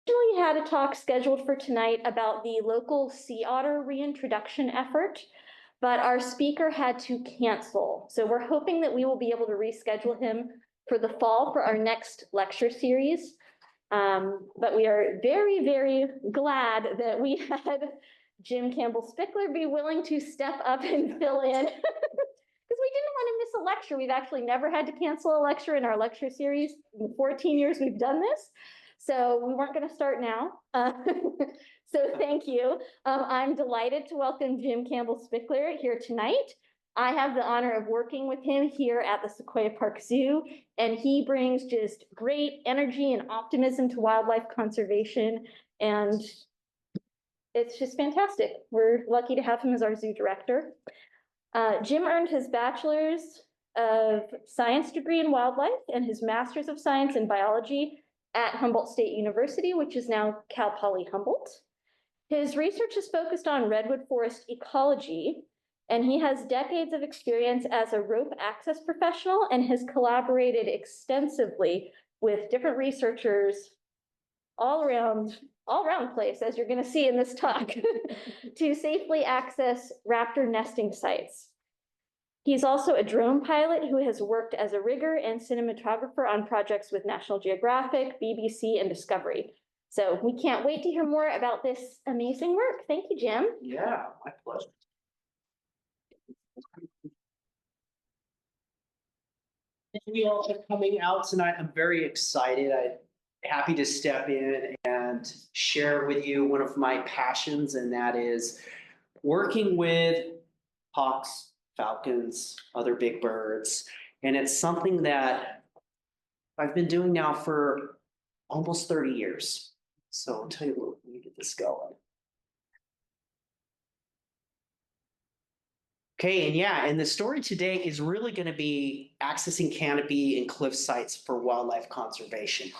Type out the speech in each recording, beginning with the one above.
originally had a talk scheduled for tonight about the local sea otter reintroduction effort, but our speaker had to cancel. So we're hoping that we will be able to reschedule him for the fall for our next lecture series. But we are very, very glad that we had Jim Campbell-Spickler be willing to step up and fill in. Because we didn't want to miss a lecture. We've actually never had to cancel a lecture in our lecture series in the 14 years we've done this. So we weren't going to start now. So thank you. I'm delighted to welcome Jim Campbell-Spickler here tonight. I have the honor of working with him here at the Sequoia Park Zoo, and he brings just great energy and optimism to wildlife conservation, and it's just fantastic. We're lucky to have him as our zoo director. Jim earned his Bachelors of Science degree in wildlife and his Masters of Science in biology at Humboldt State University, which is now Cal Poly Humboldt. His research is focused on redwood forest ecology, and he has decades of experience as a rope access professional and has collaborated extensively with different researchers all around the place, as you're going to see in this talk, to safely access raptor nesting sites. He's also a drone pilot who has worked as a rigger and cinematographer on projects with National Geographic, BBC, and Discovery. So we can't wait to hear more about this amazing work. Thank you, Jim. Yeah, my pleasure. Thank you all for coming out tonight. I'm very excited. I'm happy to step in and share with you one of my passions, and that is working with hawks, falcons, other big birds. And it's something that I've been doing now for almost 30 years. So I'll tell you what, let me get this going. Okay, and yeah, and the story today is really going to be accessing canopy and cliff sites for wildlife conservation.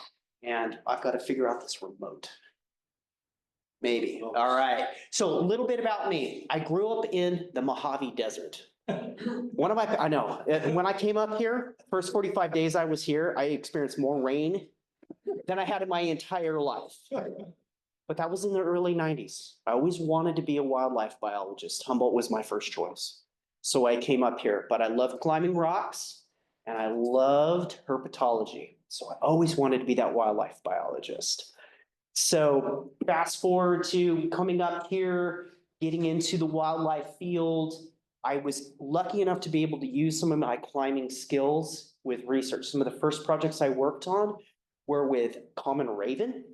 And I've got to figure out this remote. Maybe. All right. So a little bit about me. I grew up in the Mojave Desert. I know, when I came up here, first 45 days I was here, I experienced more rain than I had in my entire life. But that was in the early 90s. I always wanted to be a wildlife biologist. Humboldt was my first choice. So I came up here, but I loved climbing rocks and I loved herpetology. So I always wanted to be that wildlife biologist. So fast forward to coming up here, getting into the wildlife field. I was lucky enough to be able to use some of my climbing skills with research. Some of the first projects I worked on were with common raven.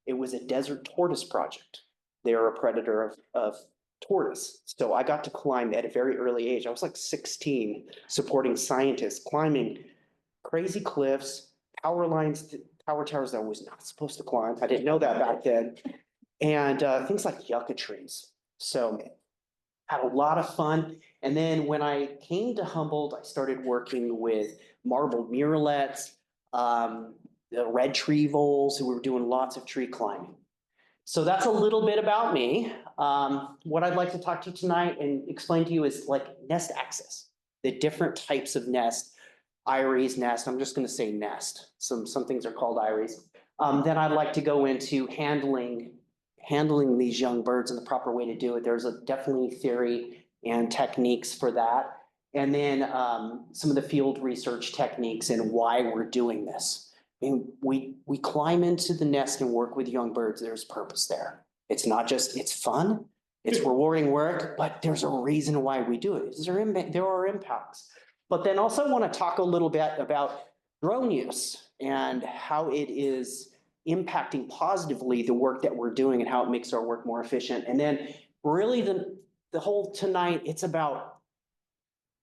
It was a desert tortoise project. They're a predator of tortoise. So I got to climb at a very early age. I was like 16, supporting scientists, climbing crazy cliffs, power lines, power towers that I was not supposed to climb. I didn't know that back then. And things like yucca trees. So had a lot of fun. And then when I came to Humboldt, I started working with marbled murrelets, the red tree voles, who were doing lots of tree climbing. So that's a little bit about me. What I'd like to talk to you tonight and explain to you is like nest access, the different types of nest, Iris nest. I'm just going to say nest. Some things are called Iris. Then I'd like to go into handling these young birds and the proper way to do it. There's definitely theory and techniques for that. And then some of the field research techniques and why we're doing this. And we climb into the nest and work with young birds. There's purpose there. It's not just, it's fun, it's rewarding work, but there's a reason why we do it. There are impacts. But then also want to talk a little bit about drone use and how it is impacting positively the work that we're doing and how it makes our work more efficient. And then really the whole tonight, it's about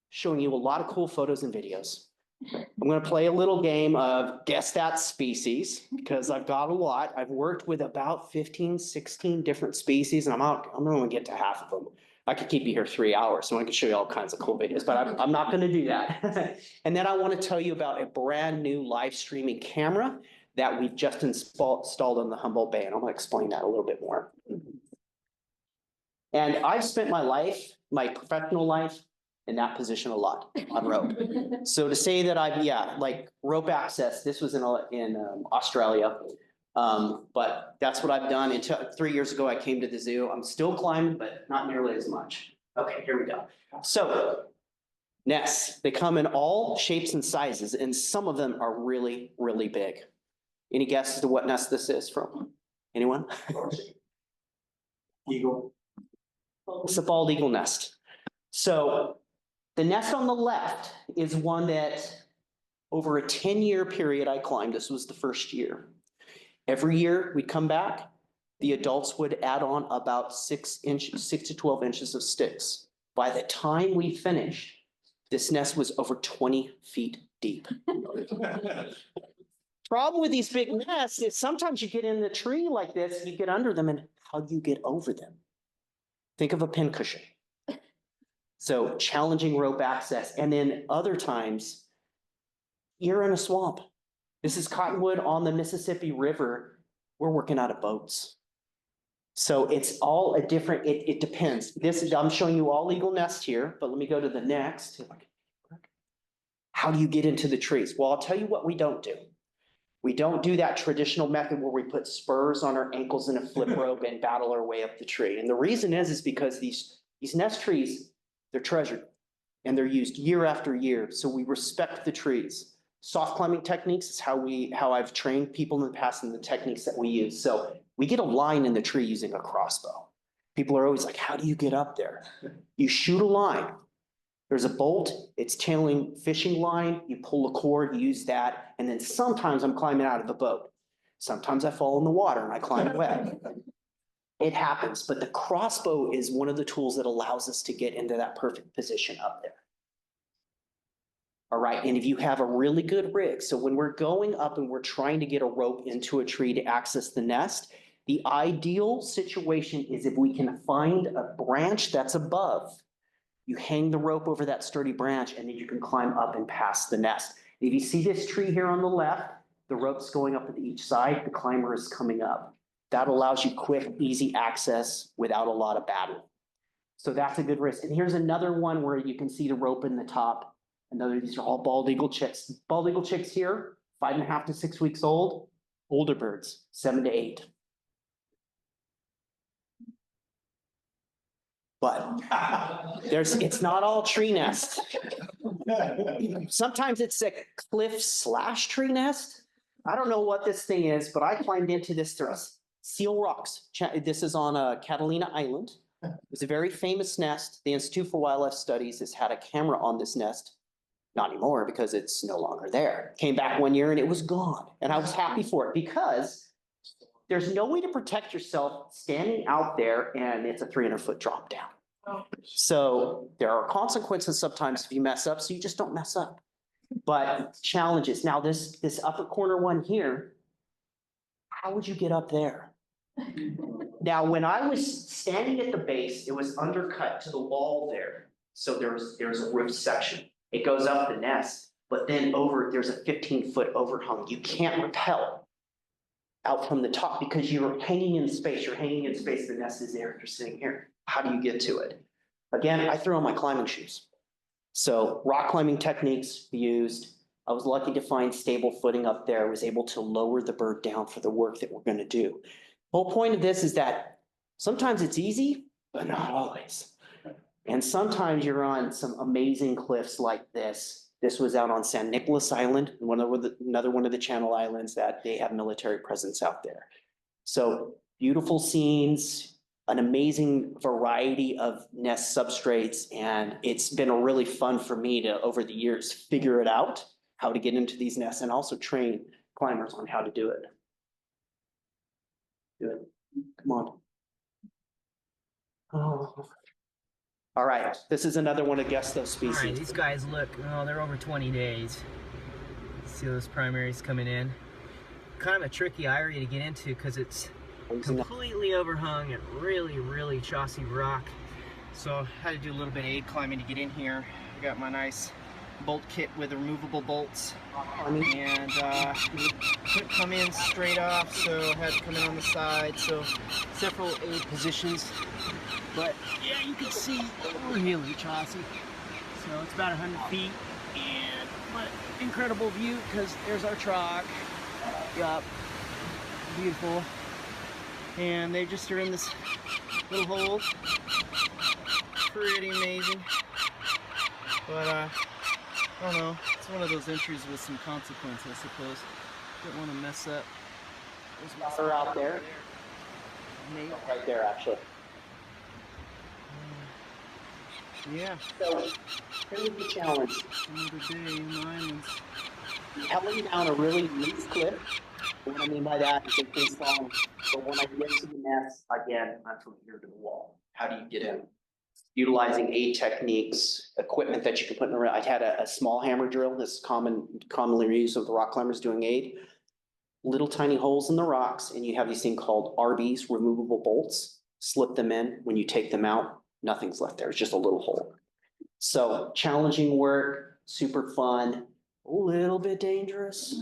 showing you a lot of cool photos and videos. I'm going to play a little game of guess that species because I've got a lot. I've worked with about 15, 16 different species, and I'm going to get to half of them. I could keep you here 3 hours, so I can show you all kinds of cool videos, but I'm not going to do that. And then I want to tell you about a brand new live streaming camera that we've just installed on the Humboldt Bay, and I'm going to explain that a little bit more. And I've spent my life, my professional life, in that position a lot on rope. So to say that like rope access, this was in Australia. But that's what I've done until 3 years ago, I came to the zoo. I'm still climbing, but not nearly as much. Okay, here we go. So nests, they come in all shapes and sizes, and some of them are really, really big. Any guesses to what nest this is from? Anyone? Eagle. It's a bald eagle nest. So the nest on the left is one that over a 10-year period I climbed. This was the first year. Every year we'd come back, the adults would add on about 6 to 12 inches of sticks. By the time we finished, this nest was over 20 feet deep. Problem with these big nests is sometimes you get in the tree like this, you get under them, and how do you get over them? Think of a pincushion. So challenging rope access. And then other times, you're in a swamp. This is Cottonwood on the Mississippi River. We're working out of boats. So it's all a different, it depends. This is, I'm showing you all eagle nest here, but let me go to the next. How do you get into the trees? Well, I'll tell you what we don't do. We don't do that traditional method where we put spurs on our ankles and a flip rope and battle our way up the tree. And the reason is because these nest trees, they're treasured and they're used year after year. So we respect the trees. Soft climbing techniques is how I've trained people in the past and the techniques that we use. So we get a line in the tree using a crossbow. People are always like, how do you get up there? You shoot a line. There's a bolt, it's tailing fishing line, you pull a cord, you use that, and then sometimes I'm climbing out of the boat. Sometimes I fall in the water and I climb away. It happens, but the crossbow is one of the tools that allows us to get into that perfect position up there. All right, and if you have a really good rig, so when we're going up and we're trying to get a rope into a tree to access the nest, the ideal situation is if we can find a branch that's above. You hang the rope over that sturdy branch and then you can climb up and past the nest. If you see this tree here on the left, the rope's going up at each side, the climber is coming up. That allows you quick, easy access without a lot of battle. So that's a good risk. And here's another one where you can see the rope in the top. These are all bald eagle chicks. Bald eagle chicks here, 5.5 to 6 weeks old. Older birds, 7 to 8. But it's not all tree nest. Sometimes it's a cliff/tree nest. I don't know what this thing is, but I climbed into this. There's seal rocks. This is on Catalina Island. It's a very famous nest. The Institute for Wildlife Studies has had a camera on this nest. Not anymore because it's no longer there. Came back 1 year and it was gone. And I was happy for it because there's no way to protect yourself standing out there and it's a 300-foot drop down. So there are consequences sometimes if you mess up, so you just don't mess up. But challenges. Now this upper corner one here, how would you get up there? Now, when I was standing at the base, it was undercut to the wall there. So there's a roof section. It goes up the nest, but then there's a 15-foot overhang. You can't rappel out from the top because you're hanging in space. You're hanging in space. The nest is there. You're sitting here. How do you get to it? Again, I threw on my climbing shoes. So rock climbing techniques used. I was lucky to find stable footing up there. I was able to lower the bird down for the work that we're going to do. Whole point of this is that sometimes it's easy, but not always. And sometimes you're on some amazing cliffs like this. This was out on San Nicolas Island, another one of the Channel Islands that they have military presence out there. So beautiful scenes, an amazing variety of nest substrates, and it's been a really fun for me to, over the years, figure it out, how to get into these nests, and also train climbers on how to do it. Do it. Come on. Oh. All right, this is another one of Guest Those Species. All right, these guys look, oh, they're over 20 days. See those primaries coming in. Kind of a tricky area to get into because it's completely overhung and really, really chossy rock. So I had to do a little bit of aid climbing to get in here. I got my nice bolt kit with removable bolts, and couldn't come in straight off, so I had to come in on the side. So several aid positions, but yeah, you can see really chossy. So it's about 100 feet, but incredible view because there's our truck. Yep. beautiful. And they just are in this little hole. Pretty amazing. But I don't know. It's one of those entries with some consequence, I suppose. Don't want to mess up. There's water out there. Maybe. Right there, actually. Yeah. So here's the challenge. Another day in the islands. Heading down a really loose cliff. What I mean by that is it goes long. But when I get to the nest, again, I'm from here to the wall. How do you get in? Utilizing aid techniques, equipment that you can put in the room. I had a small hammer drill that's commonly used with the rock climbers doing aid. Little tiny holes in the rocks, and you have these things called RBs, removable bolts. Slip them in. When you take them out, nothing's left there. It's just a little hole. So challenging work, super fun, a little bit dangerous.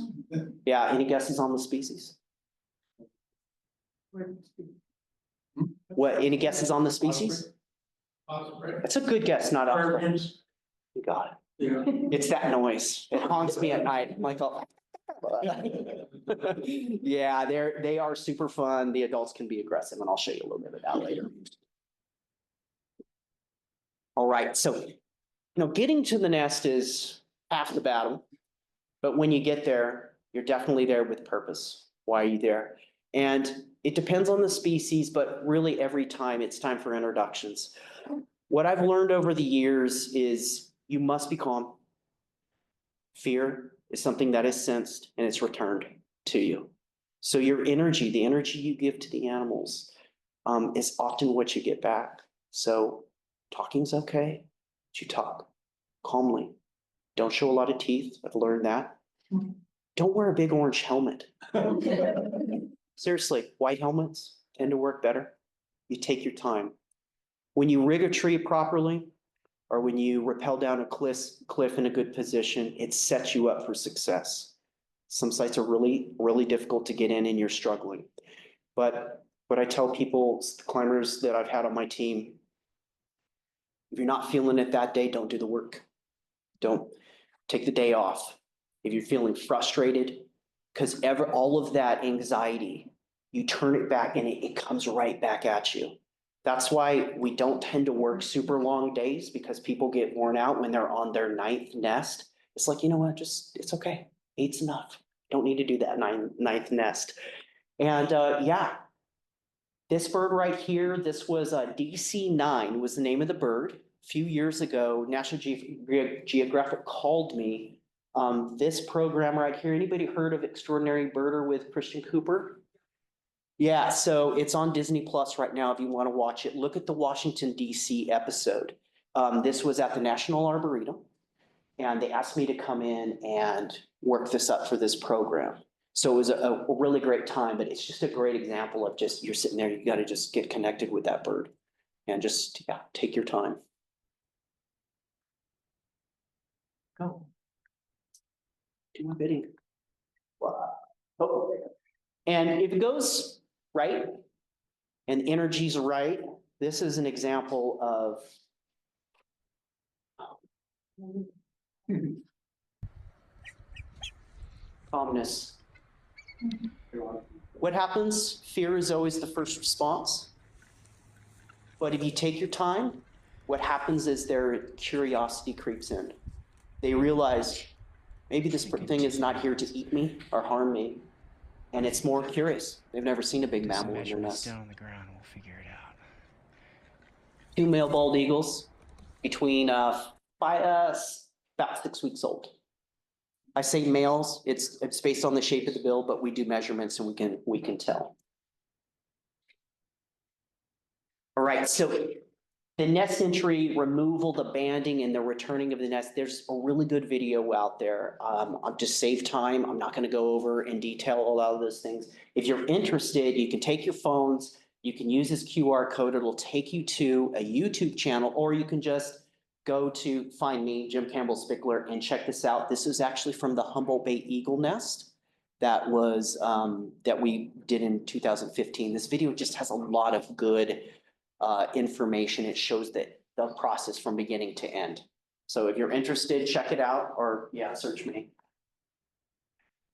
Yeah, any guesses on the species? What, any guesses on the species? That's a good guess, not osprey. You got it. Yeah. It's that noise. It haunts me at night. I'm like, oh. Yeah, they are super fun. The adults can be aggressive, and I'll show you a little bit of that later. All right, so, getting to the nest is half the battle, but when you get there, you're definitely there with purpose. Why are you there? And it depends on the species, but really every time it's time for introductions. What I've learned over the years is you must be calm. Fear is something that is sensed and it's returned to you. So your energy, the energy you give to the animals, is often what you get back. So talking's okay, but you talk calmly. Don't show a lot of teeth. I've learned that. Don't wear a big orange helmet. Seriously, white helmets tend to work better. You take your time. When you rig a tree properly, or when you rappel down a cliff in a good position, it sets you up for success. Some sites are really, really difficult to get in and you're struggling. But what I tell people, the climbers that I've had on my team, if you're not feeling it that day, don't do the work. Don't take the day off. If you're feeling frustrated, because all of that anxiety, you turn it back and it comes right back at you. That's why we don't tend to work super long days, because people get worn out when they're on their 9th nest. It's like, you know what, it's okay. 8's enough. Don't need to do that 9th nest. And yeah, this bird right here, this was DC-9 was the name of the bird. A few years ago, National Geographic called me. This program right here, anybody heard of Extraordinary Birder with Christian Cooper? Yeah, so it's on Disney Plus right now if you want to watch it. Look at the Washington, D.C. episode. This was at the National Arboretum, and they asked me to come in and work this up for this program. So it was a really great time, but it's just a great example of just, you're sitting there, you got to just get connected with that bird and just, yeah, take your time. Go. Do my bidding. Wow. Oh. And if it goes right and energy's right, this is an example of calmness. What happens? Fear is always the first response. But if you take your time, what happens is their curiosity creeps in. They realize maybe this thing is not here to eat me or harm me. And it's more curious. They've never seen a big mammal in their nest. Down on the ground, we'll figure it out. 2 male bald eagles between about 6 weeks old. I say males, it's based on the shape of the bill, but we do measurements and we can tell. All right, so the nest entry, removal, the banding, and the returning of the nest, there's a really good video out there. I'll just save time. I'm not gonna go over in detail a lot of those things. If you're interested, you can take your phones, you can use this QR code. It'll take you to a YouTube channel, or you can just go to find me, Jim Campbell-Spickler, and check this out. This is actually from the Humboldt Bay Eagle nest that was that we did in 2015. This video just has a lot of good information. It shows that the process from beginning to end. So if you're interested, check it out, or yeah, search me.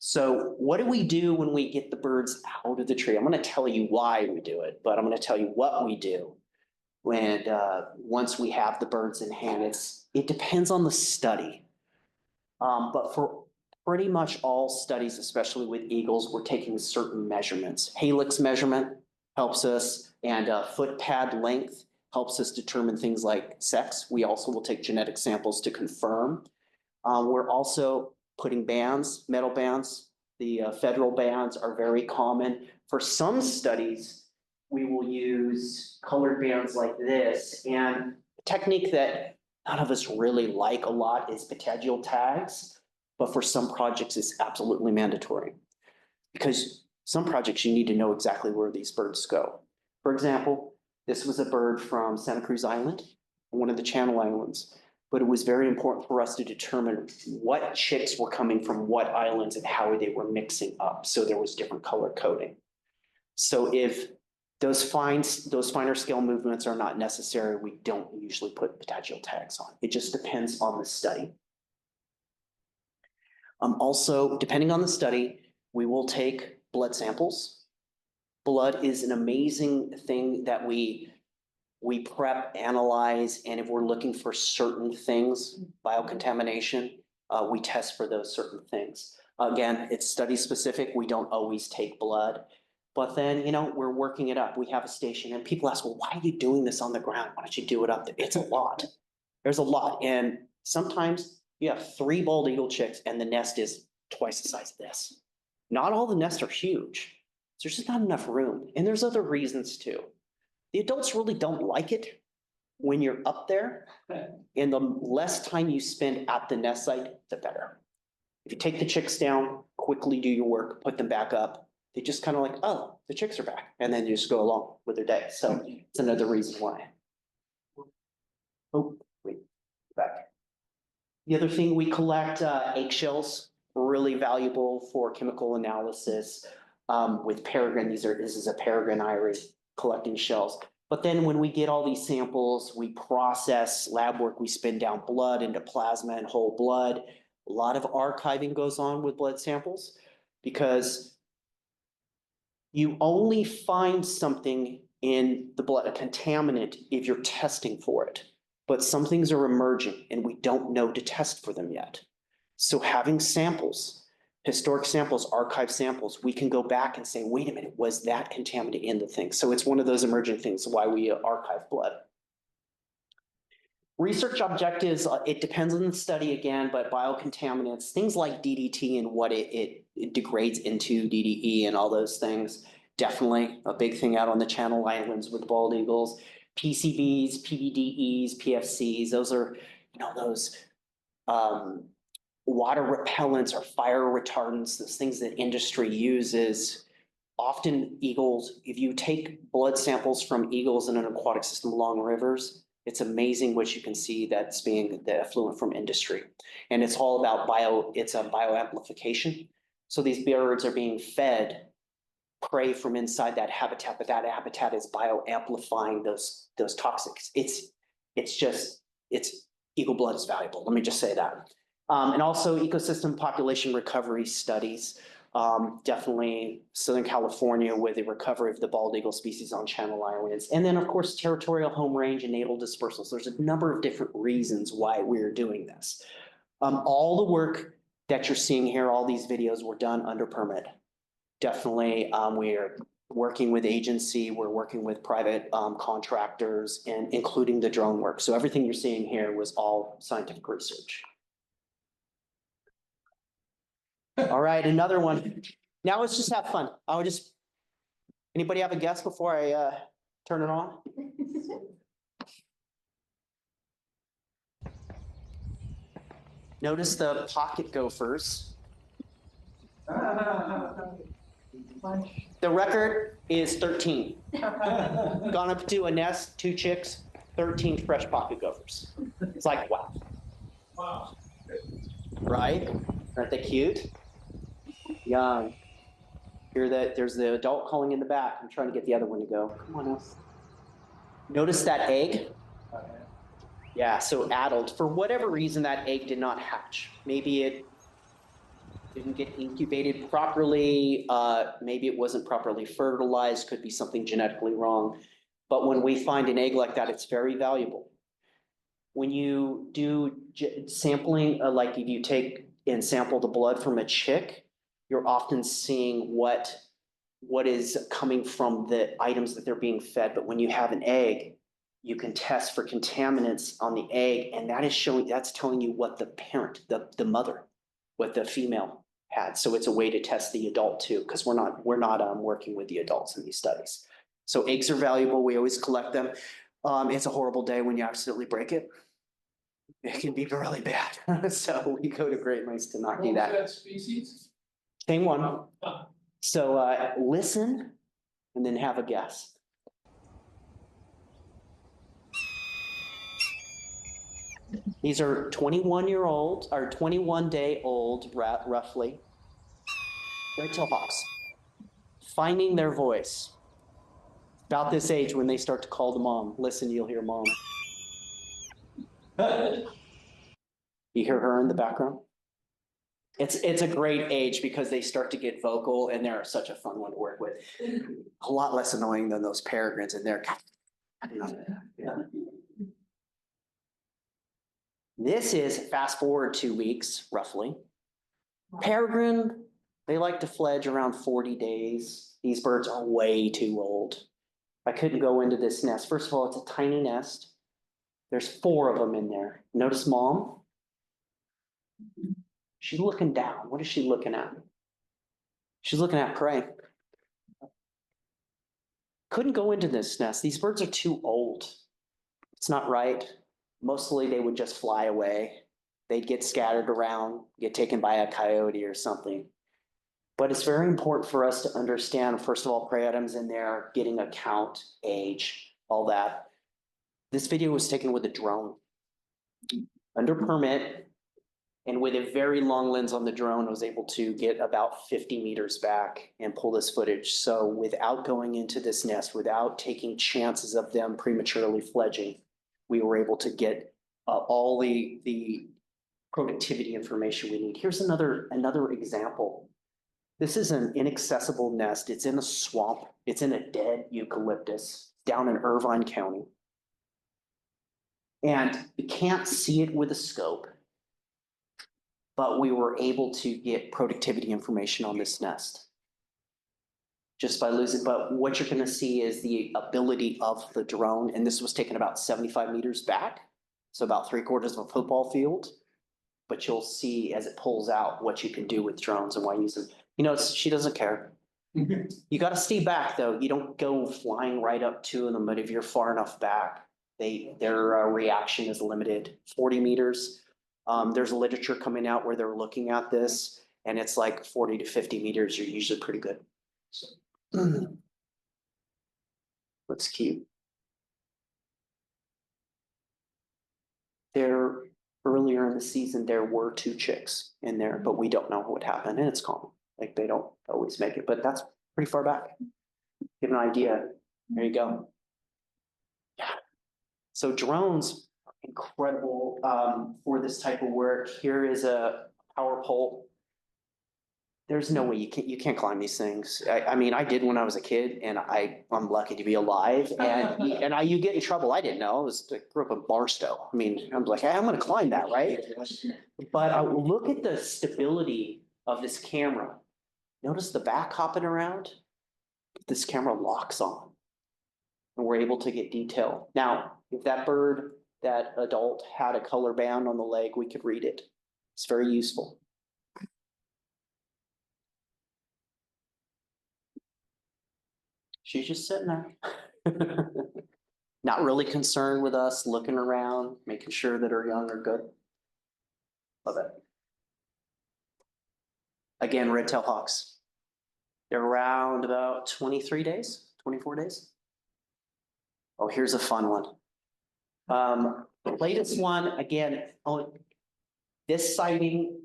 So what do we do when we get the birds out of the tree? I'm going to tell you why we do it, but I'm going to tell you what we do when once we have the birds in hand. It depends on the study. But for pretty much all studies, especially with eagles, we're taking certain measurements. Helix measurement helps us, and foot pad length helps us determine things like sex. We also will take genetic samples to confirm. We're also putting bands, metal bands. The federal bands are very common. For some studies, we will use colored bands like this. And a technique that none of us really like a lot is patagial tags. But for some projects, it's absolutely mandatory. Because some projects, you need to know exactly where these birds go. For example, this was a bird from Santa Cruz Island, one of the Channel Islands. But it was very important for us to determine what chicks were coming from what islands and how they were mixing up. So there was different color coding. So if those finer scale movements are not necessary, we don't usually put patagial tags on. It just depends on the study. Also, depending on the study, we will take blood samples. Blood is an amazing thing that we prep, analyze, and if we're looking for certain things, biocontamination, we test for those certain things. Again, it's study specific. We don't always take blood, but then, we're working it up. We have a station and people ask, well, why are you doing this on the ground? Why don't you do it up there? It's a lot. There's a lot. And sometimes you have 3 bald eagle chicks and the nest is twice the size of this. Not all the nests are huge. There's just not enough room. And there's other reasons too. The adults really don't like it when you're up there, and the less time you spend at the nest site, the better. If you take the chicks down, quickly do your work, put them back up, they just kind of like, oh, the chicks are back, and then you just go along with their day. So it's another reason why. Oh, wait, back. The other thing, we collect eggshells, really valuable for chemical analysis with peregrine. This is a peregrine iris. Collecting shells. But then when we get all these samples, we process lab work, we spin down blood into plasma and whole blood. A lot of archiving goes on with blood samples because you only find something in the blood, a contaminant, if you're testing for it. But some things are emerging and we don't know to test for them yet. So having samples, historic samples, archive samples, we can go back and say, wait a minute, was that contaminant in the thing? So it's one of those emerging things why we archive blood. Research objectives, it depends on the study again, but biocontaminants, things like DDT and what it degrades into, DDE and all those things, definitely a big thing out on the Channel Islands with bald eagles. PCBs, PBDEs, PFCs, those are, those water repellents or fire retardants, those things that industry uses. Often eagles, if you take blood samples from eagles in an aquatic system along rivers, it's amazing what you can see that's being the effluent from industry. And it's all about bioamplification. So these birds are being fed prey from inside that habitat, but that habitat is bioamplifying those toxics. It's eagle blood is valuable. Let me just say that. And also ecosystem population recovery studies. Definitely Southern California with the recovery of the bald eagle species on Channel Islands. And then of course, territorial home range and natal dispersals. There's a number of different reasons why we're doing this. All the work that you're seeing here, all these videos were done under permit. Definitely, we're working with agency, we're working with private contractors and including the drone work. So everything you're seeing here was all scientific research. All right, another one. Now let's just have fun. Anybody have a guess before I turn it on? Notice the pocket gophers. The record is 13. Gone up to a nest, 2 chicks, 13 fresh pocket gophers. It's like, wow. Wow. Right? Aren't they cute? Young. Hear that? There's the adult calling in the back. I'm trying to get the other one to go. Come on, Elf. Notice that egg? Yeah, so addled. For whatever reason, that egg did not hatch. Maybe it didn't get incubated properly. Maybe it wasn't properly fertilized, could be something genetically wrong. But when we find an egg like that, it's very valuable. When you do sampling, like if you take and sample the blood from a chick, you're often seeing what is coming from the items that they're being fed. But when you have an egg, you can test for contaminants on the egg, and that's telling you what the parent, the mother, what the female had. So it's a way to test the adult too, because we're not working with the adults in these studies. So eggs are valuable. We always collect them. It's a horrible day when you accidentally break it. It can be really bad. So we go to great lengths to not do that. Species? Same one. So listen and then have a guess. These are 21-year-old or 21-day-old, roughly. Red-tailed hawks. Finding their voice. About this age when they start to call the mom. Listen, you'll hear mom. You hear her in the background? It's a great age because they start to get vocal and they're such a fun one to work with. A lot less annoying than those peregrines and they're. This is fast forward 2 weeks, roughly. Peregrine, they like to fledge around 40 days. These birds are way too old. I couldn't go into this nest. First of all, it's a tiny nest. There's 4 of them in there. Notice mom. She's looking down. What is she looking at? She's looking at prey. Couldn't go into this nest. These birds are too old. It's not right. Mostly they would just fly away. They'd get scattered around, get taken by a coyote or something. But it's very important for us to understand, first of all, prey items in there, getting a count, age, all that. This video was taken with a drone under permit. And with a very long lens on the drone, I was able to get about 50 meters back and pull this footage. So without going into this nest, without taking chances of them prematurely fledging, we were able to get all the productivity information we need. Here's another example. This is an inaccessible nest. It's in a swamp. It's in a dead eucalyptus down in Irvine County. And you can't see it with a scope. But we were able to get productivity information on this nest just by losing. But what you're going to see is the ability of the drone. And this was taken about 75 meters back. So about 3/4 of a football field. But you'll see as it pulls out what you can do with drones and why use them. You know, she doesn't care. You got to stay back though. You don't go flying right up to them. But if you're far enough back, their reaction is limited. 40 meters. There's literature coming out where they're looking at this, and it's like 40 to 50 meters. You're usually pretty good. So, looks cute. Earlier in the season, there were 2 chicks in there, but we don't know what happened, and it's common. Like they don't always make it, but that's pretty far back. Give an idea. There you go. Yeah. So drones. Incredible for this type of work. Here is a power pole. There's no way you can't climb these things. I mean, I did when I was a kid, and I'm lucky to be alive. And you get in trouble. I didn't know. I grew up in Barstow. I mean, I'm like, hey, I'm going to climb that, right? But look at the stability of this camera. Notice the back hopping around. This camera locks on, and we're able to get detail. Now, if that adult had a color band on the leg, we could read it. It's very useful. She's just sitting there. Not really concerned with us, looking around, making sure that her young are good. Love it. Again, red-tailed hawks. They're around about 23 days, 24 days. Oh, here's a fun one. The latest one, again, this sighting,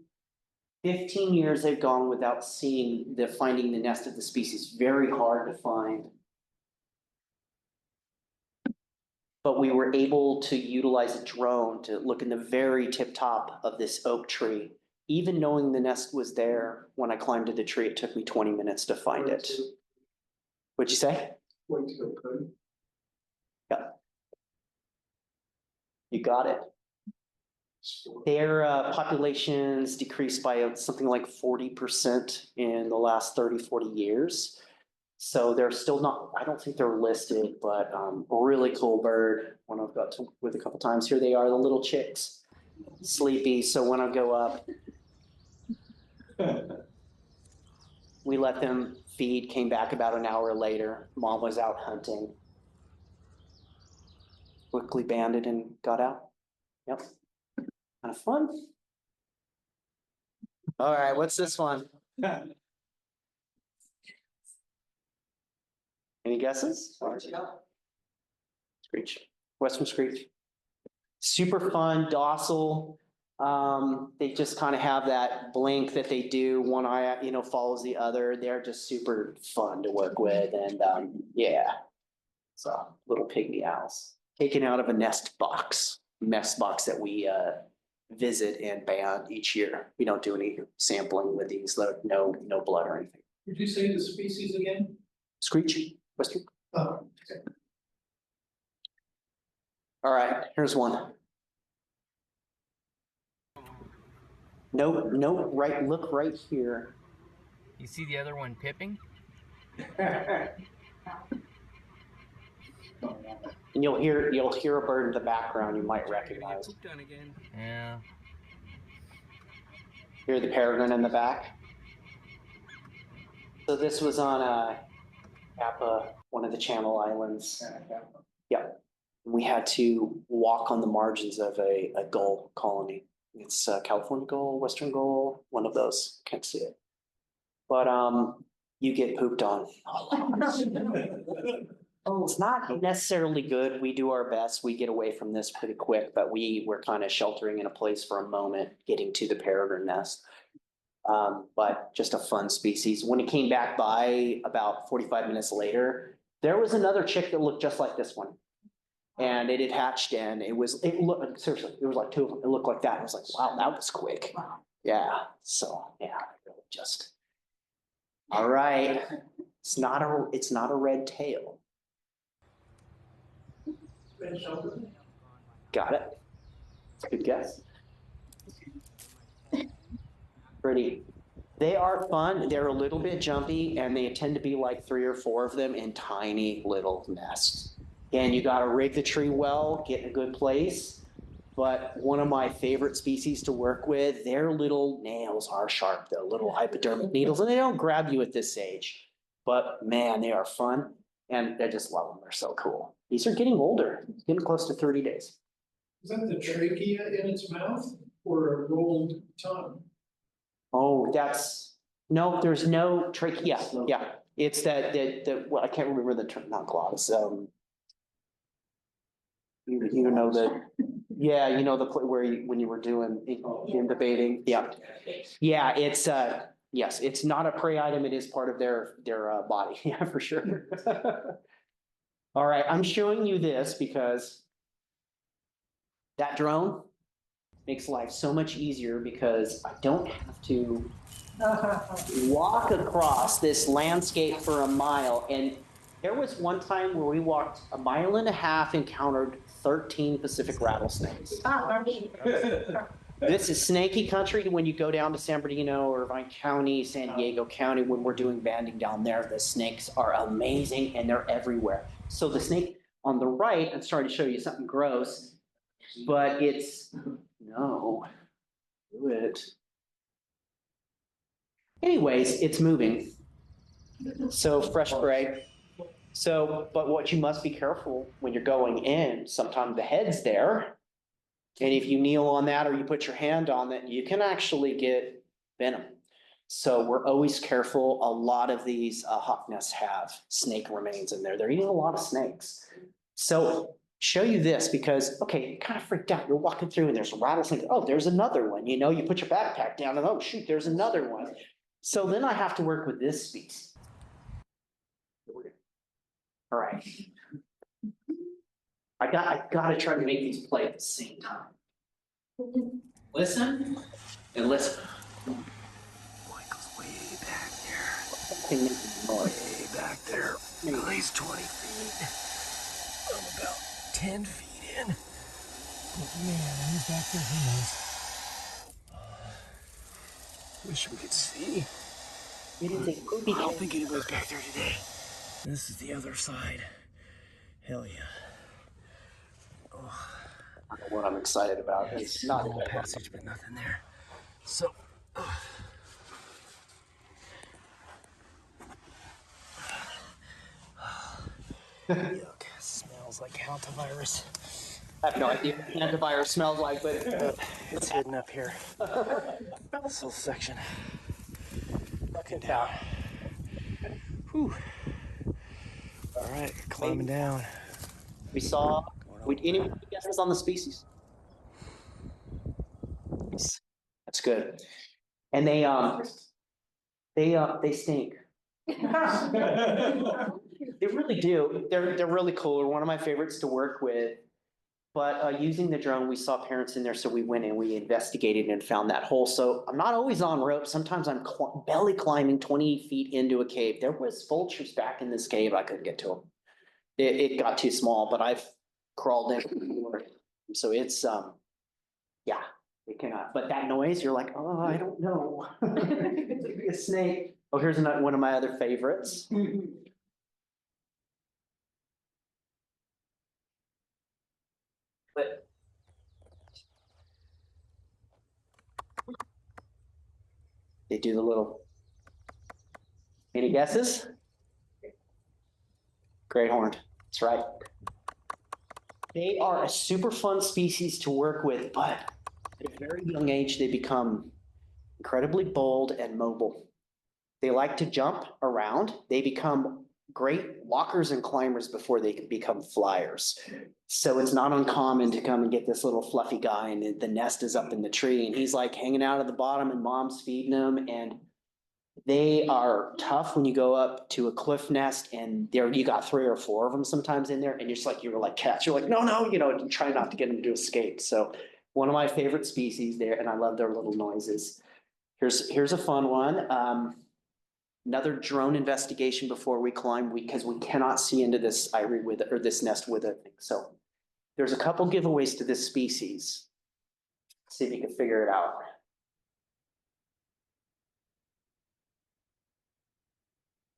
15 years they've gone without finding the nest of the species. Very hard to find. But we were able to utilize a drone to look in the very tip top of this oak tree even knowing the nest was there, when I climbed to the tree, it took me 20 minutes to find it. What'd you say? Yeah. You got it. Their populations decreased by something like 40% in the last 30, 40 years. So they're still not, I don't think they're listed, but a really cool bird. One I've got to with a couple times. Here they are, the little chicks, sleepy. So when I go up, we let them feed, came back about an hour later. Mom was out hunting. Quickly banded and got out. Yep. Kind of fun. All right, what's this one? Any guesses? Screech. Western screech. Super fun, docile. They just kind of have that blink that they do. One eye, follows the other. They're just super fun to work with. And yeah. So little pygmy owls taken out of a nest box that we visit and ban each year. We don't do any sampling with these. No blood or anything. Did you say the species again? Screech. Western. Oh, okay. All right, here's one. No, right, look right here. You see the other one pipping? And you'll hear a bird in the background you might recognize. Yeah. Hear the peregrine in the back. So this was on Kappa, one of the Channel Islands. Yep. We had to walk on the margins of a gull colony. It's California gull, Western gull, one of those. Can't see it. But you get pooped on. Oh, it's not necessarily good. We do our best. We get away from this pretty quick, but we were kind of sheltering in a place for a moment, getting to the peregrine nest. But just a fun species. When it came back by about 45 minutes later, there was another chick that looked just like this one. And it had hatched and it looked, seriously, it was like two of them. It looked like that. I was like, wow, that was quick. Yeah. So yeah, just, all right. It's not a red tail. Got it. Good guess. Pretty. They are fun. They're a little bit jumpy and they tend to be like 3 or 4 of them in tiny little nests. And you got to rig the tree well, get in a good place. But one of my favorite species to work with, their little nails are sharp, though, little hypodermic needles, and they don't grab you at this age. But man, they are fun, and I just love them. They're so cool. These are getting older, getting close to 30 days. Is that the trachea in its mouth or a rolled tongue? Oh, no, there's no trachea. Yeah, it's well, I can't remember the term, not glottis. You know the, yeah, you know the where when you were doing intubating, yeah, it's yes, it's not a prey item. It is part of their body, yeah, for sure. All right, I'm showing you this because that drone makes life so much easier because I don't have to walk across this landscape for a mile. And there was one time where we walked 1.5 miles, encountered 13 Pacific rattlesnakes. This is snaky country. When you go down to San Bernardino, Irvine County, San Diego County, when we're doing banding down there, the snakes are amazing and they're everywhere. So the snake on the right, I'm sorry to show you something gross, but it's, no, do it. Anyways, it's moving. So fresh prey. So, but what you must be careful when you're going in, sometimes the head's there. And if you kneel on that or you put your hand on it, you can actually get venom. So we're always careful. A lot of these hawk nests have snake remains in there. They're eating a lot of snakes. So show you this because, okay, you kind of freaked out. You're walking through and there's a rattlesnake. Oh, there's another one. You know, you put your backpack down and oh, shoot, there's another one. So then I have to work with this species. All right. I got to try to make these play at the same time. Listen and listen. Michael's way back there. Thing making noise. Way back there. At least 20 feet. I'm about 10 feet in. But man, he's back there. Who knows? Wish we could see. It is a poopy I don't think anybody's back there today. This is the other side. Hell yeah. Oh, I don't know what I'm excited about. It's not a little passage, but nothing there. So. Yuck. Smells like hantavirus. I have no idea what antivirus smells like, but It's hidden up here. This little section. Looking down. Whew. All right, climbing down. we saw. Any guesses on the species? That's good. And they stink. They really do. They're really cool. They're one of my favorites to work with. But using the drone, we saw parents in there, so we went and we investigated and found that hole. So I'm not always on rope. Sometimes I'm belly climbing 20 feet into a cave. There was vultures back in this cave. I couldn't get to them. It got too small, but I've crawled in. So it's yeah, it cannot. But that noise, you're like, oh, I don't know. It could be a snake. Oh, here's one of my other favorites. But they do the little. Any guesses? Great horned. That's right. They are a super fun species to work with, but at a very young age, they become incredibly bold and mobile. They like to jump around. They become great walkers and climbers before they can become flyers. So it's not uncommon to come and get this little fluffy guy, and the nest is up in the tree, and he's like hanging out at the bottom, and mom's feeding him. And they are tough when you go up to a cliff nest, and there you got 3 or 4 of them sometimes in there, and you're like cats. You're like, no, and try not to get them to escape. So one of my favorite species there, and I love their little noises. Here's a fun one. Another drone investigation before we climb, because we cannot see into this eyrie or this nest with it. So there's a couple giveaways to this species. See if you can figure it out.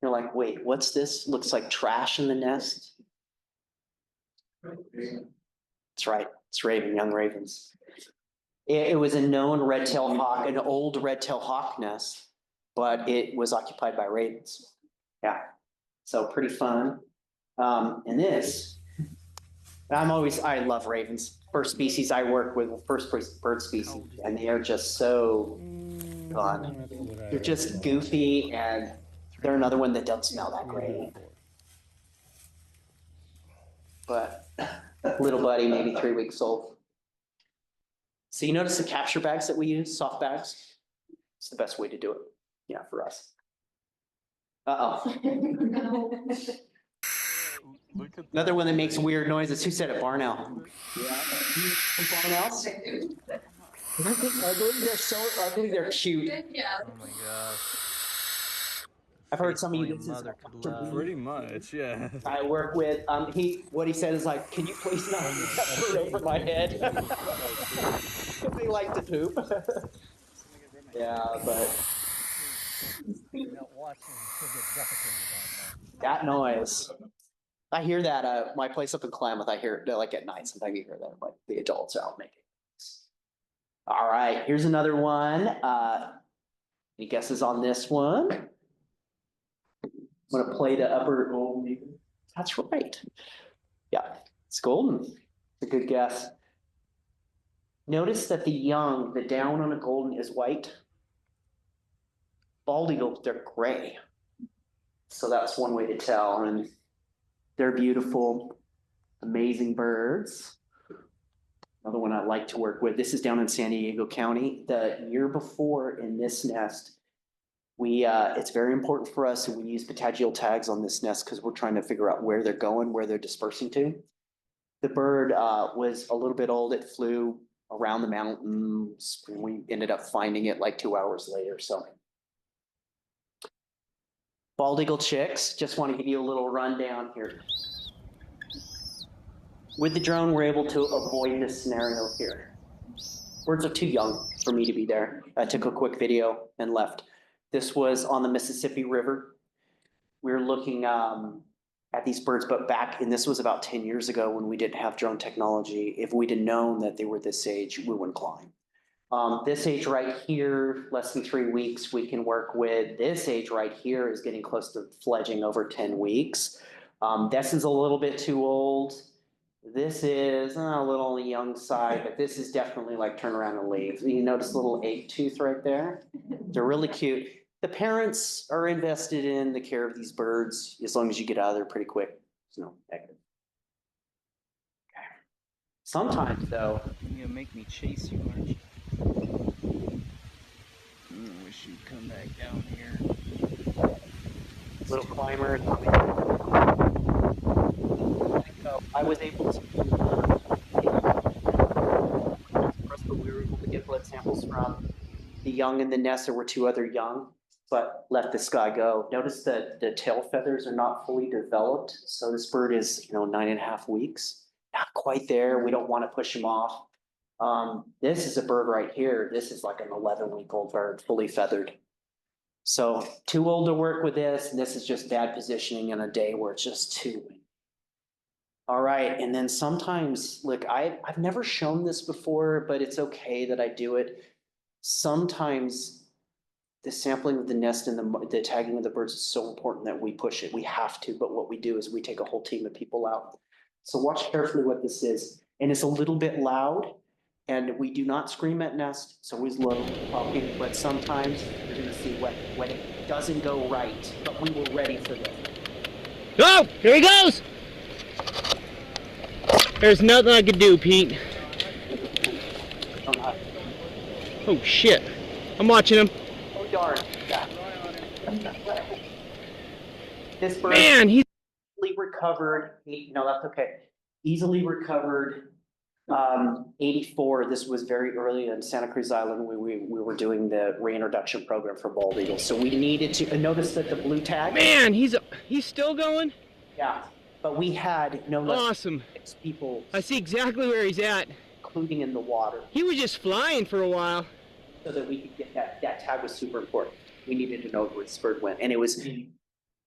You're like, wait, what's this? Looks like trash in the nest. That's right. It's raven, young ravens. It was a known red-tailed hawk, an old red-tailed hawk nest, but it was occupied by ravens. Yeah, so pretty fun. And this, I love ravens. First species I work with, first bird species, and they are just so fun. They're just goofy, and they're another one that doesn't smell that great. But little buddy, maybe 3 weeks old. So you notice the capture bags that we use, soft bags? It's the best way to do it. Yeah, for us. Uh-oh. Another one that makes weird noises. Who said it? Barn owl. Yeah. Barn owls? I believe they're cute. Yeah. Oh my gosh. I've heard some of you. Pretty much, yeah. I work with, what he said is like, can you please not put that bird over my head? They like to poop. Yeah, but. That noise. I hear that, my place up in Klamath, I hear it like at night. Sometimes you hear that, like the adults are out making. All right, here's another one. Any guesses on this one? I'm gonna play the upper golden. That's right. Yeah, it's golden. It's a good guess. Notice that the young, the down on a golden is white. Bald eagles, they're gray. So that's one way to tell. And they're beautiful, amazing birds. Another one I like to work with. This is down in San Diego County. The year before in this nest, it's very important for us, and we use patagial tags on this nest because we're trying to figure out where they're going, where they're dispersing to. The bird was a little bit old. It flew around the mountains. We ended up finding it like 2 hours later, so. Bald eagle chicks, just want to give you a little rundown here. With the drone, we're able to avoid this scenario here. Birds are too young for me to be there. I took a quick video and left. This was on the Mississippi River. We were looking at these birds, but back, and this was about 10 years ago when we didn't have drone technology. If we'd have known that they were this age, we wouldn't climb. This age right here, less than 3 weeks, we can work with. This age right here is getting close to fledging over 10 weeks. This is a little bit too old. This is a little on the young side, but this is definitely like turn around and leave. You notice a little egg tooth right there? They're really cute. The parents are invested in the care of these birds as long as you get out of there pretty quick. There's no negative. Okay. Sometimes though. You're gonna make me chase you, aren't you? I wish you'd come back down here. Little climber. I was able to, but we were able to get blood samples from the young in the nest. There were 2 other young, but let this guy go. Notice that the tail feathers are not fully developed. So this bird is, 9.5 weeks. Not quite there. We don't want to push him off. This is a bird right here. This is like an 11-week-old bird, fully feathered. So too old to work with this. And this is just bad positioning in a day where it's just too. All right, and then sometimes, look, I've never shown this before, but it's okay that I do it. Sometimes the sampling of the nest and the tagging of the birds is so important that we push it. We have to, but what we do is we take a whole team of people out. So watch carefully what this is. And it's a little bit loud, and we do not scream at nest. It's always low talking, but sometimes you're gonna see when it doesn't go right, but we were ready for this. Oh, here he goes! There's nothing I could do, Pete. Oh shit. I'm watching him. Oh darn. Yeah. This bird Man, he's easily recovered. No, that's okay. Easily recovered. 84. This was very early in Santa Cruz Island. We were doing the reintroduction program for bald eagles. So we needed to notice that the blue tag. Man, he's still going? Yeah. But we had no less Awesome. than 6 people, I see exactly where he's at. including in the water, He was just flying for a while. so that we could get that tag was super important. We needed to know where this bird went. And it was,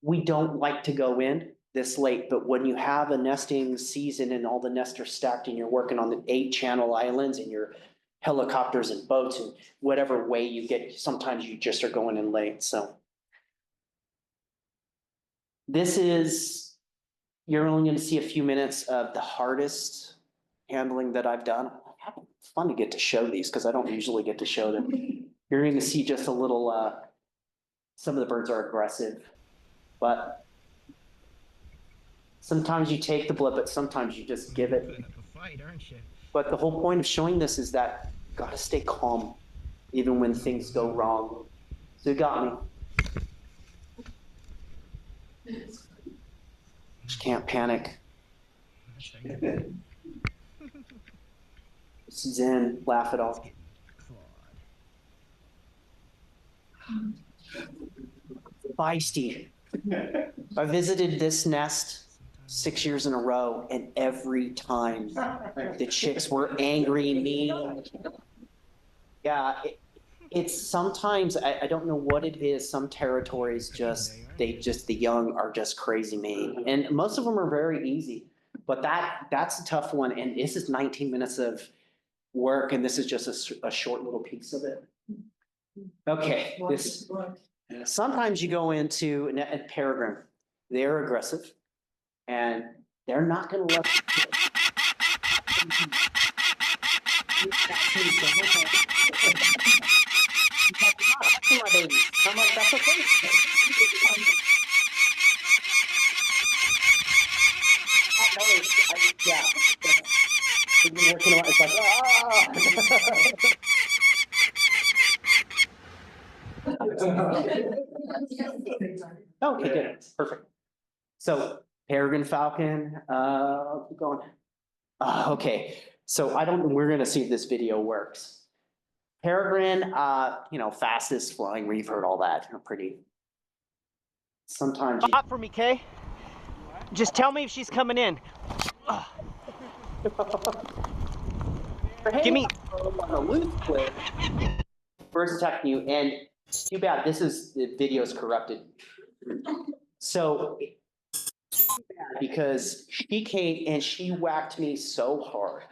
we don't like to go in this late, but when you have a nesting season and all the nests are stacked and you're working on the 8 channel islands and your helicopters and boats and whatever way you get, sometimes you just are going in late. So this is, you're only going to see a few minutes of the hardest handling that I've done. It's fun to get to show these because I don't usually get to show them. You're going to see just a little, some of the birds are aggressive, but sometimes you take the blood, but sometimes you just give it. Putting up a fight, aren't you? But the whole point of showing this is that you gotta stay calm, even when things go wrong. So you got me. Just can't panic. Zen, laugh it off. Feisty. I visited this nest 6 years in a row, and every time the chicks were angry, mean. Yeah, it's sometimes, I don't know what it is, some territories the young are just crazy mean. And most of them are very easy, but that's a tough one. And this is 19 minutes of work, and this is just a short little piece of it. Okay, sometimes you go into a peregrine, they're aggressive, and they're not gonna let you. Come on, that's okay. Yeah. We've been working on it. It's like, okay, good, perfect. So peregrine falcon, keep going. Okay, So we're gonna see if this video works. Peregrine, fastest flying, we've heard all that, pretty. Sometimes. Stop for me, Kay. Just tell me if she's coming in. Give me. On a loose clip. Birds attacking you, and too bad, the video is corrupted. So, because she came and she whacked me so hard.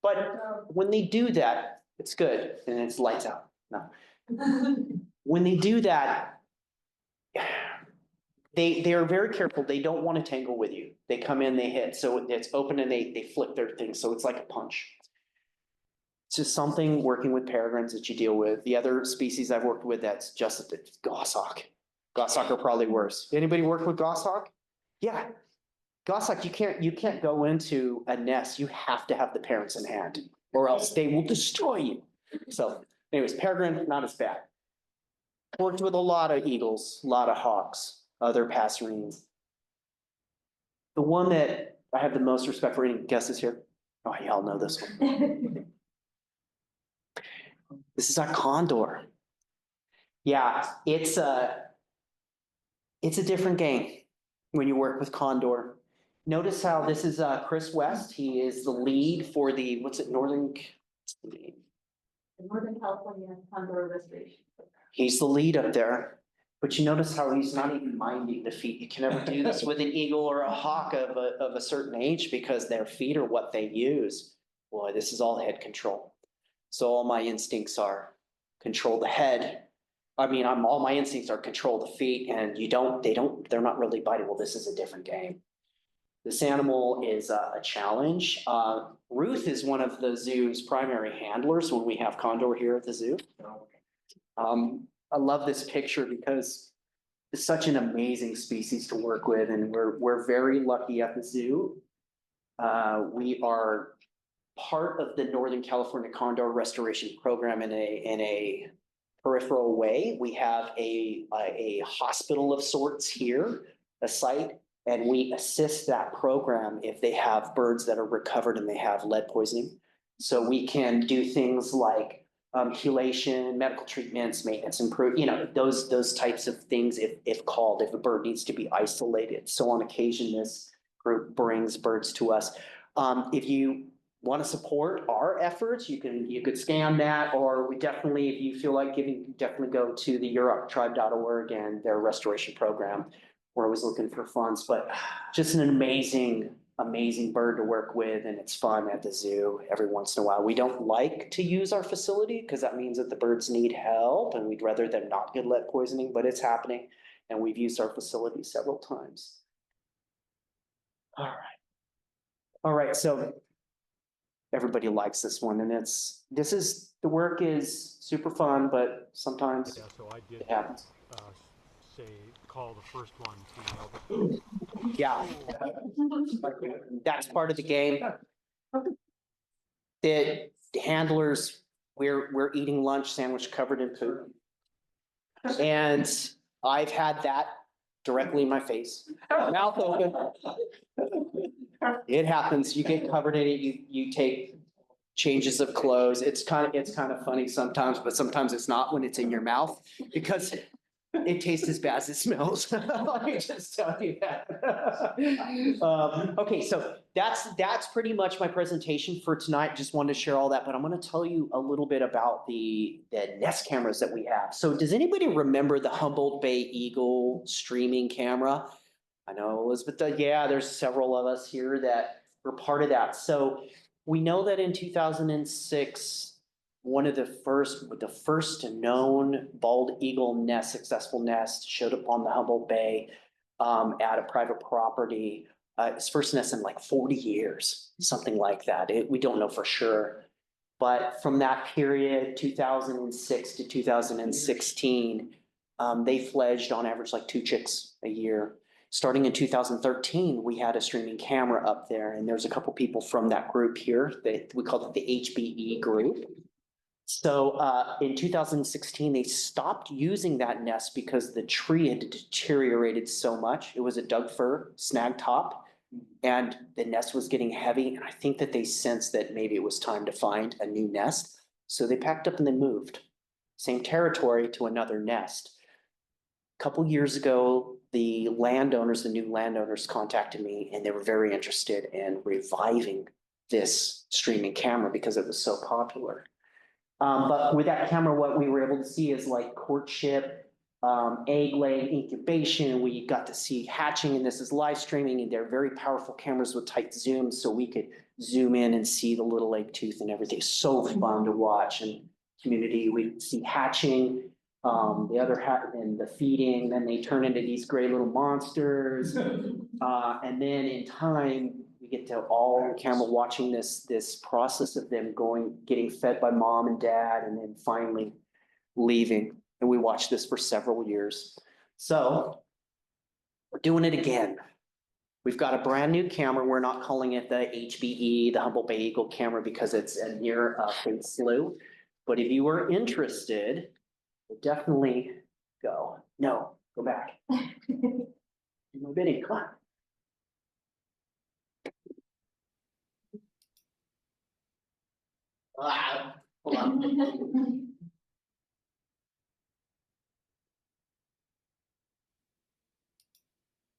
But when they do that, it's good, and it's lights out. No. When they do that, they are very careful. They don't want to tangle with you. They come in, they hit, so it's open and they flip their thing, so it's like a punch. It's just something working with peregrines that you deal with. The other species I've worked with, that's just goshawk. Goshawk are probably worse. Anybody work with goshawk? Yeah. Goshawk, you can't go into a nest. You have to have the parents in hand, or else they will destroy you. So anyways, peregrine, not as bad. Worked with a lot of eagles, a lot of hawks, other passerines. The one that I have the most respect for, any guesses here? Oh, y'all know this one. This is a condor. Yeah, it's a different game when you work with condor. Notice how this is Chris West. He is the lead for the, Northern California Condor Restoration. He's the lead up there. But you notice how he's not even minding the feet. You can never do this with an eagle or a hawk of a certain age because their feet are what they use. Boy, this is all head control. So all my instincts are control the head. All my instincts are control the feet, and they're not really biting. Well, this is a different game. This animal is a challenge. Ruth is one of the zoo's primary handlers when we have condor here at the zoo. I love this picture because it's such an amazing species to work with, and we're very lucky at the zoo. We are part of the Northern California Condor Restoration Program in a peripheral way. We have a hospital of sorts here, a site, and we assist that program if they have birds that are recovered and they have lead poisoning. So we can do things like chelation, medical treatments, maintenance, those types of things if called, if a bird needs to be isolated. So on occasion, this group brings birds to us. If you want to support our efforts, you could scan that, or if you feel like giving, definitely go to the EuropeTribe.org and their restoration program. We're always looking for funds, but just an amazing bird to work with, and it's fun at the zoo every once in a while. We don't like to use our facility because that means that the birds need help, and we'd rather them not get lead poisoning, but it's happening, and we've used our facility several times. All right, so everybody likes this one, and the work is super fun, but sometimes it happens. Call the first one to Yeah, that's part of the game. The handlers, we're eating lunch sandwich covered in poop, and I've had that directly in my face, mouth open. It happens. You get covered in it. You take changes of clothes. It's kind of funny sometimes, but sometimes it's not when it's in your mouth because it tastes as bad as it smells. Let me just tell you that. Okay, so that's pretty much my presentation for tonight. Just wanted to share all that, but I'm going to tell you a little bit about the Nest cameras that we have. So does anybody remember the Humboldt Bay Eagle streaming camera? I know Elizabeth, there's several of us here that were part of that. So we know that in 2006, one of the first known bald eagle nest, successful nest, showed up on the Humboldt Bay at a private property. Its first nest in like 40 years, something like that. We don't know for sure. But from that period, 2006 to 2016, they fledged on average like 2 chicks a year. Starting in 2013, we had a streaming camera up there, and there's a couple people from that group here. We called it the HBE group. So in 2016, they stopped using that nest because the tree had deteriorated so much. It was a Doug fir snag top. And the nest was getting heavy, and I think that they sensed that maybe it was time to find a new nest. So they packed up and they moved. Same territory to another nest. A couple years ago, the new landowners contacted me, and they were very interested in reviving this streaming camera because it was so popular. But with that camera, what we were able to see is like courtship, egg laying, incubation. We got to see hatching, and this is live streaming, and they're very powerful cameras with tight zooms, so we could zoom in and see the little egg tooth and everything. So fun to watch. And community, we see hatching, the other and the feeding, then they turn into these gray little monsters. And then in time, we get to all on camera watching this process of them getting fed by mom and dad, and then finally leaving. And we watched this for several years. So we're doing it again. We've got a brand new camera. We're not calling it the HBE, the Humboldt Bay Eagle camera, because it's a near SPZoo. But if you were interested, definitely go. No, go back. Do my bidding, come on. Hold on.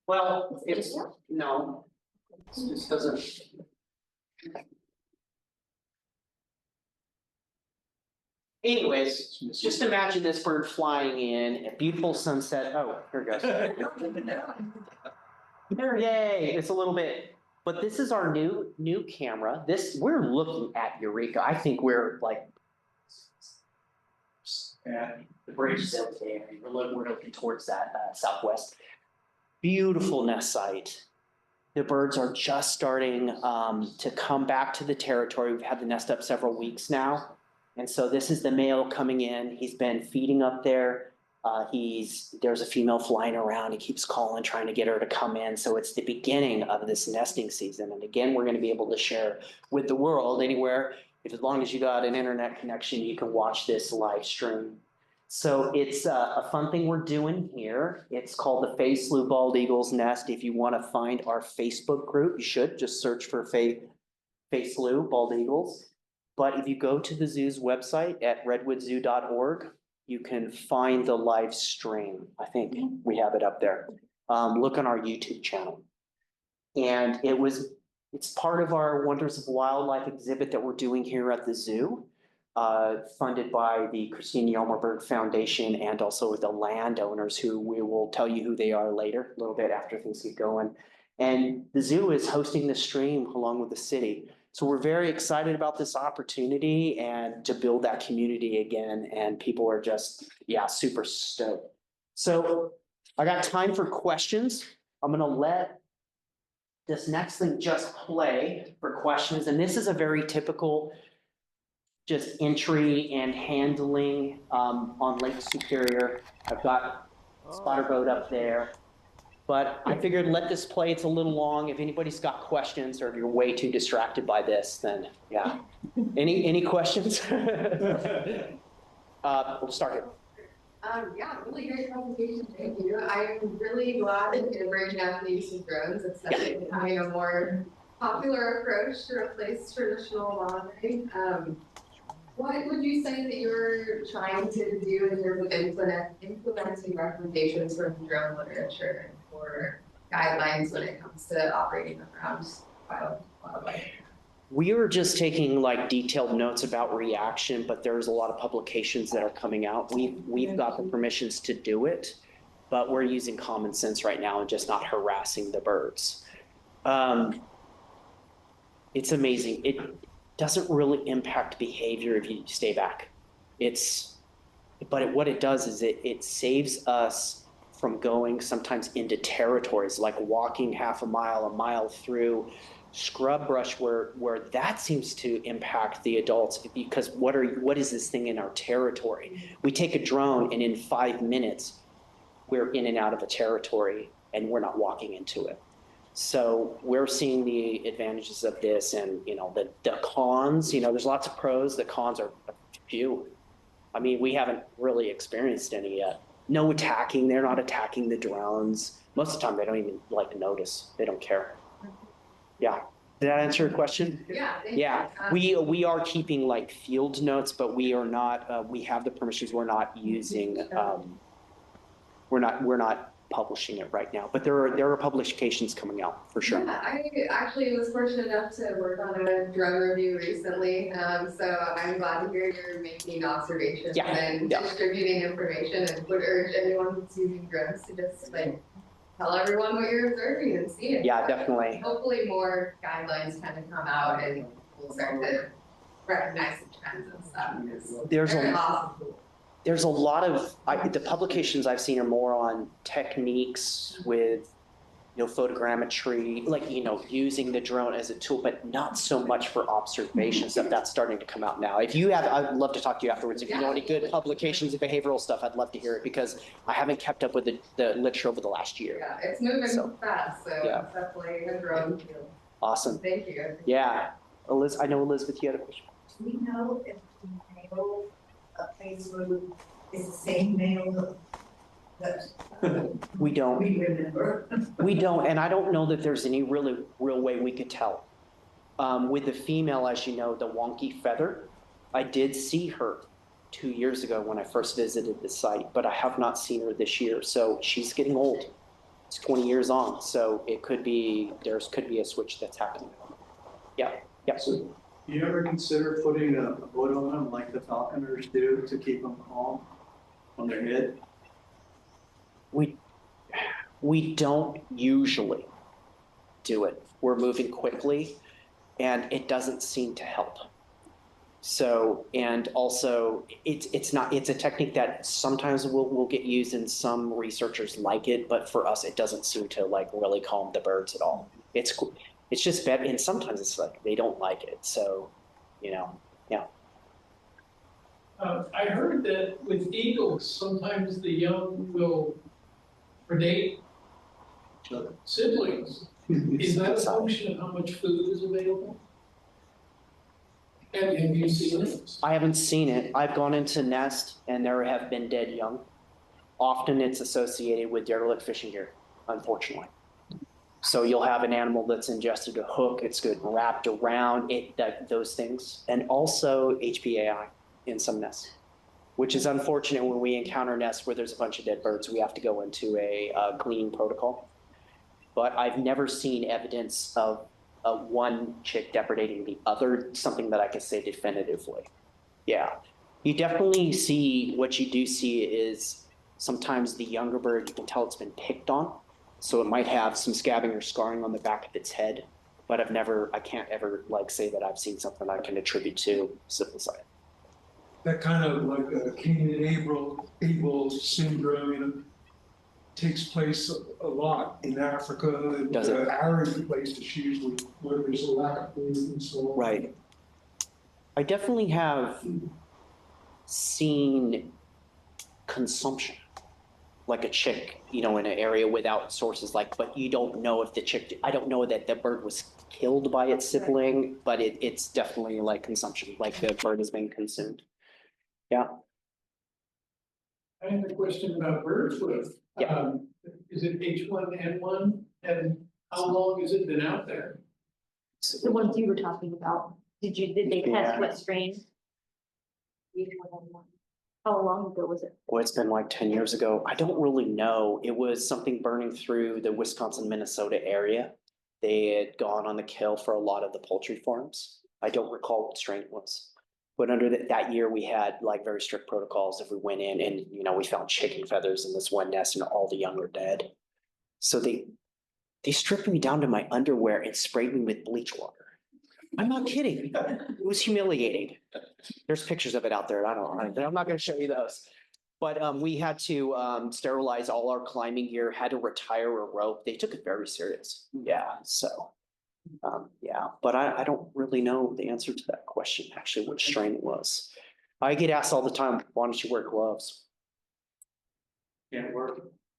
Well, no, this doesn't. Anyways, just imagine this bird flying in, a beautiful sunset. Oh, here it goes. Yay, it's a little bit, but this is our new camera. We're looking at Eureka. I think we're like, the bridge is out there. We're looking towards that southwest. Beautiful nest site. The birds are just starting to come back to the territory. We've had the nest up several weeks now. And so this is the male coming in. He's been feeding up there. There's a female flying around. He keeps calling, trying to get her to come in. So it's the beginning of this nesting season. And again, we're going to be able to share with the world anywhere. As long as you got an internet connection, you can watch this live stream. So it's a fun thing we're doing here. It's called the SPZoo Bald Eagle's Nest. If you want to find our Facebook group, you should just search for SPZoo Bald Eagles. But if you go to the zoo's website at redwoodzoo.org, you can find the live stream. I think we have it up there. Look on our YouTube channel. And it's part of our Wonders of Wildlife exhibit that we're doing here at the zoo, funded by the Christine Yelmerberg Foundation and also the landowners, who we will tell you who they are later, a little bit after things get going. And the zoo is hosting the stream along with the city. So we're very excited about this opportunity and to build that community again. And people are just, super stoked. So I got time for questions. I'm going to let this next thing just play for questions. And this is a very typical just entry and handling on Lake Superior. I've got a spotter boat up there. But I figured let this play. It's a little long. If anybody's got questions or if you're way too distracted by this, then yeah. Any questions? We'll start here. Really great presentation. Thank you. I'm really glad that you're bringing up the use of drones. It's definitely becoming a more popular approach to replace traditional monitoring. What would you say that you're trying to do in terms of implementing recommendations from drone literature or guidelines when it comes to operating around wildlife? We are just taking like detailed notes about reaction, but there's a lot of publications that are coming out. We've got the permissions to do it, but we're using common sense right now and just not harassing the birds. It's amazing. It doesn't really impact behavior if you stay back. But what it does is it saves us from going sometimes into territories like walking half a mile through scrub brush where that seems to impact the adults, because what is this thing in our territory? We take a drone and in 5 minutes we're in and out of a territory and we're not walking into it. So we're seeing the advantages of this, and the cons, there's lots of pros. The cons are a few. I mean, we haven't really experienced any yet. No attacking. They're not attacking the drones. Most of the time they don't even notice. They don't care. Yeah. Did that answer your question? Yeah, thank you. Yeah, we are keeping like field notes, but we are not, we have the permissions, we're not using, we're not publishing it right now, but there are publications coming out for sure. Yeah, I actually was fortunate enough to work on a drone review recently, so I'm glad to hear you're making observations Yeah, and yeah. distributing information, and would urge anyone who's using drones to just like tell everyone what you're observing and seeing. Yeah, definitely. Hopefully more guidelines kind of come out and we'll start to recognize the trends and stuff. Because There's they're a, awesome. there's a lot of, the publications I've seen are more on techniques with, photogrammetry, like, using the drone as a tool, but not so much for observation stuff. That's starting to come out now. If you have, I'd love to talk to you afterwards. If you know any good publications of behavioral stuff, I'd love to hear it because I haven't kept up with the literature over the last year. Yeah, it's moving fast, so yeah. it's definitely a drone field. Awesome. Thank you. Yeah. I know Elizabeth, you had a question. Do we know if the male plays room is the same male that We don't. we remember? We don't, and I don't know that there's any real way we could tell. With the female, as you know, the wonky feather, I did see her 2 years ago when I first visited the site, but I have not seen her this year. So she's getting old. It's 20 years on, so it could be, could be a switch that's happening. Yeah, yeah. So, do you ever consider putting a boat on them like the falconers do to keep them calm on their head? We don't usually do it. We're moving quickly and it doesn't seem to help. So, and also it's a technique that sometimes will get used and some researchers like it, but for us, it doesn't seem to like really calm the birds at all. It's just bad. And sometimes it's like, they don't like it. So, yeah. I heard that with eagles, sometimes the young will predate siblings. Is that a function of how much food is available? Have you seen it? I haven't seen it. I've gone into nest and there have been dead young. Often it's associated with derelict fishing gear, unfortunately. So you'll have an animal that's ingested a hook, it's good wrapped around it, those things. And also HPAI in some nests, which is unfortunate when we encounter nests where there's a bunch of dead birds, we have to go into a cleaning protocol. But I've never seen evidence of one chick depredating the other, something that I can say definitively. Yeah, you definitely see, what you do see is sometimes the younger bird, you can tell it's been picked on. So it might have some scabbing or scarring on the back of its head, but I can't ever like say that I've seen something I can attribute to syphilis. That kind of like a Cain-Abel syndrome, takes place a lot in Africa and arid places usually where there's a lack of food and so on. Right. I definitely have seen consumption, like a chick, in an area without sources, but you don't know if the chick, I don't know that the bird was killed by its sibling, but it's definitely like consumption, like the bird has been consumed. Yeah. I have a question about bird flu. Yeah. Is it H1N1 and how long has it been out there? The ones you were talking about, did they test what strain? How long ago was it? Well, it's been like 10 years ago. I don't really know. It was something burning through the Wisconsin, Minnesota area. They had gone on the kill for a lot of the poultry farms. I don't recall what strain it was. But under that year, we had like very strict protocols. If we went in and, we found chicken feathers in this one nest and all the young were dead. So they stripped me down to my underwear and sprayed me with bleach water. I'm not kidding. It was humiliating. There's pictures of it out there. I'm not going to show you those. But we had to sterilize all our climbing gear, had to retire a rope. They took it very serious. Yeah. So, yeah. But I don't really know the answer to that question, actually, which strain it was. I get asked all the time, why don't you wear gloves?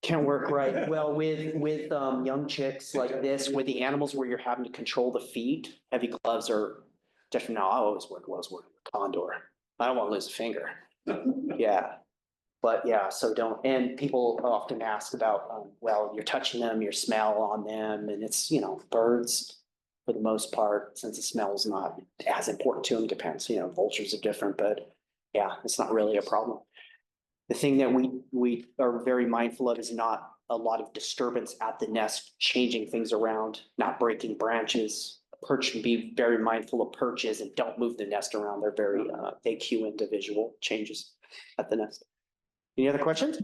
Can't work, right? Well, with young chicks like this, with the animals where you're having to control the feet, heavy gloves are different. Now, I always wear gloves with a condor. I don't want to lose a finger. Yeah. But yeah, so don't, and people often ask about, well, you're touching them, your smell on them, and it's, birds for the most part, since the smell is not as important to them, depends, vultures are different, but yeah, it's not really a problem. The thing that we are very mindful of is not a lot of disturbance at the nest, changing things around, not breaking branches. Perch can be very mindful of perches and don't move the nest around. They're very, they cue into visual changes at the nest. Any other questions?